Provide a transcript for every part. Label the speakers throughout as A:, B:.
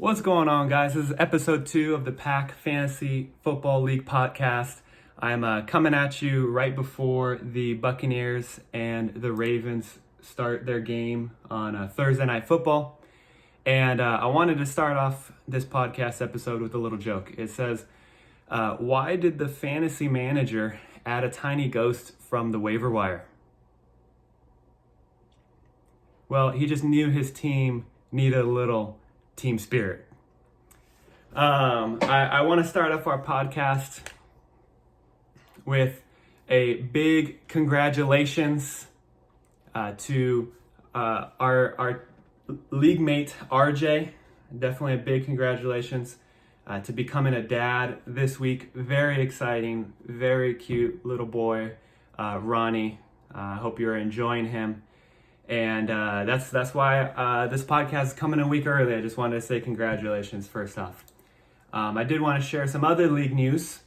A: What's going on, guys? This is episode 2 of the Pack Fantasy Football League podcast. I'm coming at you right before the Buccaneers and the Ravens start their game on Thursday Night Football. And I wanted to start off this podcast episode with a little joke. It says, why did the fantasy manager add a tiny ghost from the waiver wire? Well, he just knew his team needed a little team spirit. I want to start off our podcast with a big congratulations to our league mate RJ. Definitely a big congratulations to becoming a dad this week. Very exciting, very cute little boy, Ronnie. I hope you're enjoying him. And that's why this podcast is coming a week early. I just wanted to say congratulations first off. I did want to share some other league news.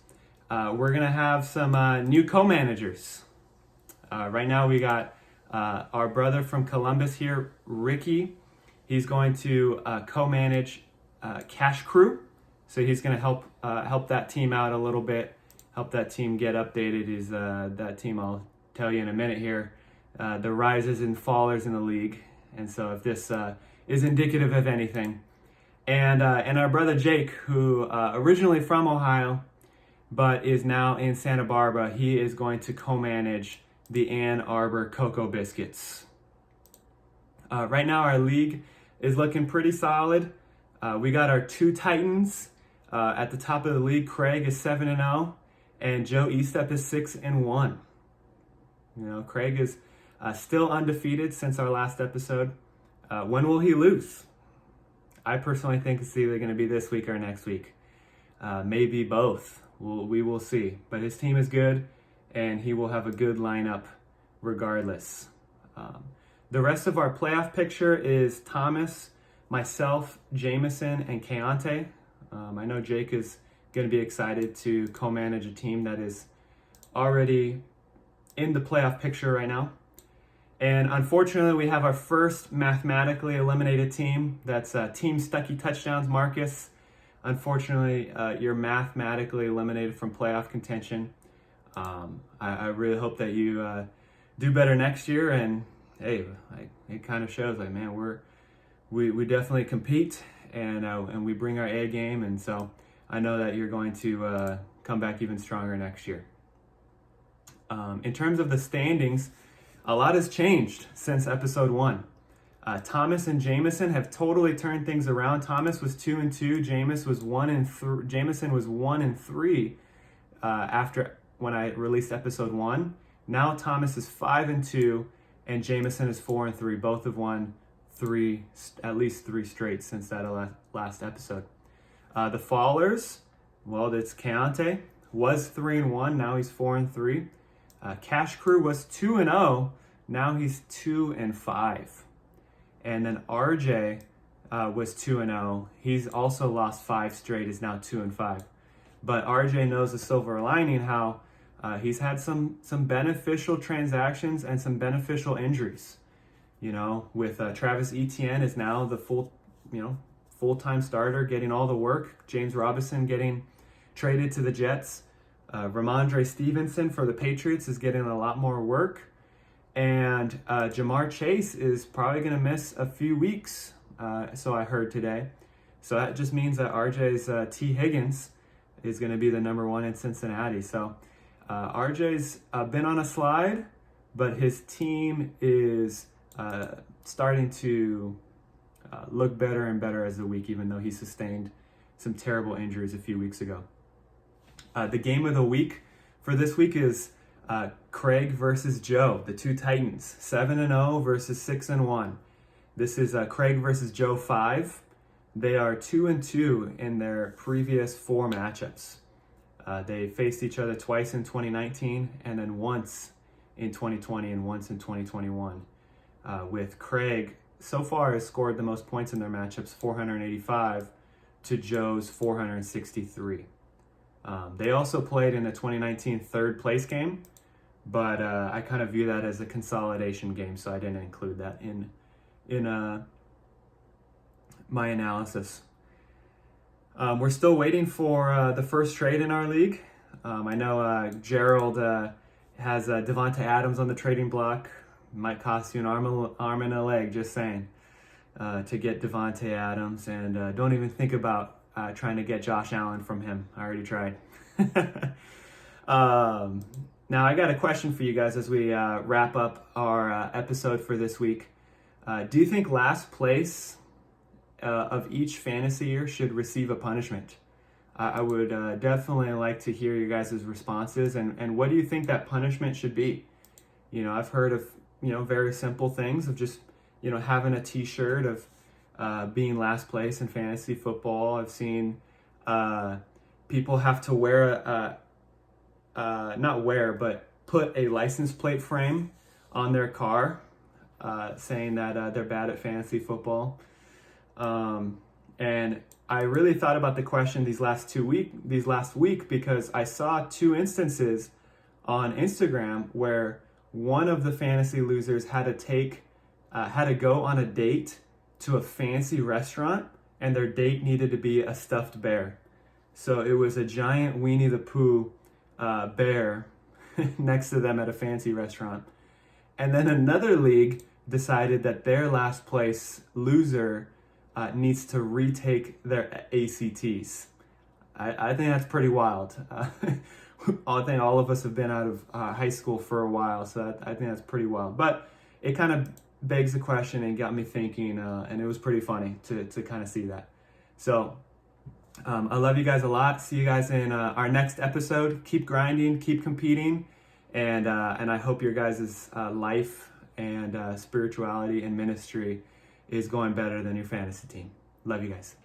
A: We're going to have some new co-managers. Right now we got our brother from Columbus here, Ricky. He's going to co-manage Cash Crew. So he's going to help that team out a little bit, help that team get updated. That team, I'll tell you in a minute here, the rises and fallers in the league. And so if this is indicative of anything. And our brother Jake, who originally from Ohio, but is now in Santa Barbara, he is going to co-manage the Arbor Coco Biscuits. Right now our league is looking pretty solid. We got our two Titans at the top of the league. Craig is 7-0, and Joe Estep is 6-1. You know, Craig is still undefeated since our last episode. When will he lose? I personally think it's either going to be this week or next week. Maybe both. We will see. But his team is good, and he will have a good lineup regardless. The rest of our playoff picture is Thomas, myself, Jameson, and Keontae. I know Jake is going to be excited to co-manage a team that is already in the playoff picture right now. And unfortunately, we have our first mathematically eliminated team. That's Team Stuckey Touchdowns, Marcus. Unfortunately, you're mathematically eliminated from playoff contention. I really hope that you do better next year. And hey, it kind of shows, like, man, we definitely compete and we bring our A game. And so I know that you're going to come back even stronger next year. In terms of the standings, a lot has changed since episode 1. Thomas and Jameson have totally turned things around. Thomas was 2-2. Jameson was 1-3 after when I released episode 1. Now Thomas is 5-2 and Jameson is 4-3. Both have won at least three straight since that last episode. The fallers, well, it's Keontae, was 3-1. Now he's 4-3. Cash Crew was 2-0. Now he's 2-5. And then RJ was 2-0. He's also lost 5 straight. Is now 2-5. But RJ knows the silver lining, how he's had some beneficial transactions and some beneficial injuries. You know, with Travis Etienne is now the full-time starter, getting all the work. James Robinson getting traded to the Jets. Ramondre Stevenson for the Patriots is getting a lot more work. And Jamar Chase is probably going to miss a few weeks, so I heard today. So that just means that RJ's T. Higgins is going to be the number 1 in Cincinnati. So RJ's been on a slide, but his team is starting to look better and better as the week, even though he sustained some terrible injuries a few weeks ago. The game of the week for this week is Craig versus Joe, the two Titans, 7-0 versus 6-1. This is Craig versus Joe 5. They are 2-2 in their previous 4 matchups. They faced each other twice in 2019 and then once in 2020 and once in 2021. With Craig so far has scored the most points in their matchups, 485 to Joe's 463. They also played in the 2019 third place game, but I kind of view that as a consolidation game, so I didn't include that in my analysis. We're still waiting for the first trade in our league. I know Gerald has Devonta Adams on the trading block. Might cost you an arm and a leg, just saying, to get Devonta Adams. And don't even think about trying to get Josh Allen from him. I already tried. Now, I got a question for you guys as we wrap up our episode for this week. Do you think last place of each fantasy year should receive a punishment? I would definitely like to hear you guys' responses, and what do you think that punishment should be? I've heard of, very simple things of just, having a t-shirt of being last place in fantasy football. I've seen people have to wear but put a license plate frame on their car saying that they're bad at fantasy football. And I really thought about the question these last week because I saw 2 instances on Instagram where one of the fantasy losers had to go on a date to a fancy restaurant, and their date needed to be a stuffed bear. So it was a giant Winnie the Pooh bear next to them at a fancy restaurant. And then another league decided that their last place loser needs to retake their ACTs. I think that's pretty wild. I think all of us have been out of high school for a while, so I think that's pretty wild. But it kind of begs the question and got me thinking, and it was pretty funny to kind of see that. So I love you guys a lot. See you guys in our next episode. Keep grinding, keep competing, and I hope your guys' life and spirituality and ministry is going better than your fantasy team. Love you guys.